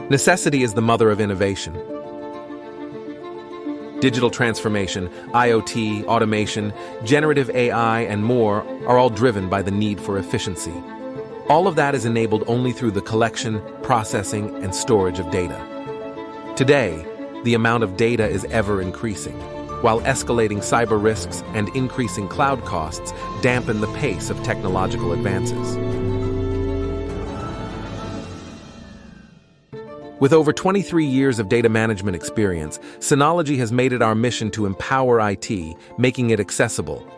Necessity is the mother of innovation. Digital transformation, IoT, automation, generative AI, and more are all driven by the need for efficiency. All of that is enabled only through the collection, processing, and storage of data. Today, the amount of data is ever increasing, while escalating cyber risks and increasing cloud costs dampen the pace of technological advances. With over 23 years of data management experience, Synology has made it our mission to empower IT, making it accessible.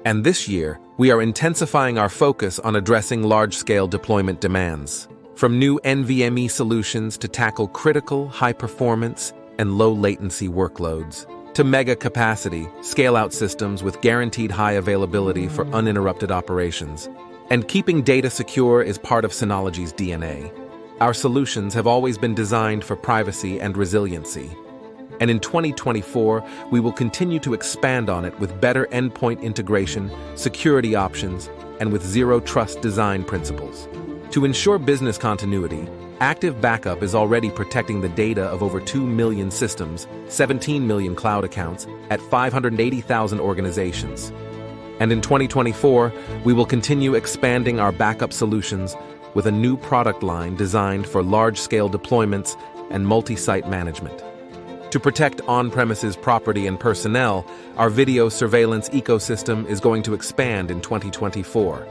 And this year, we are intensifying our focus on addressing large-scale deployment demands. From new NVMe solutions to tackle critical, high-performance, and low-latency workloads, to mega-capacity, scale-out systems with guaranteed high availability for uninterrupted operations. And keeping data secure is part of Synology's DNA. Our solutions have always been designed for privacy and resiliency. And in 2024, we will continue to expand on it with better endpoint integration, security options, and with zero-trust design principles. To ensure business continuity, Active Backup is already protecting the data of over 2 million systems, 17 million cloud accounts, at 580,000 organizations. And in 2024, we will continue expanding our backup solutions with a new product line designed for large-scale deployments and multi-site management. To protect on-premises property and personnel, our video surveillance ecosystem is going to expand in 2024.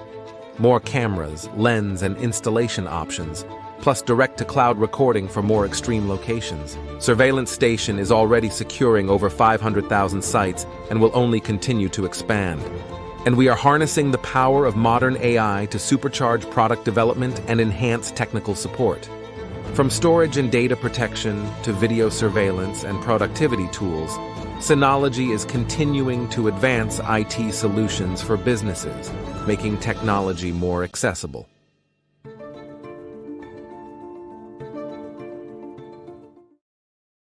More cameras, lens, and installation options, plus direct-to-cloud recording for more extreme locations. Surveillance Station is already securing over 500,000 sites and will only continue to expand. And we are harnessing the power of modern AI to supercharge product development and enhance technical support. From storage and data protection to video surveillance and productivity tools, Synology is continuing to advance IT solutions for businesses, making technology more accessible.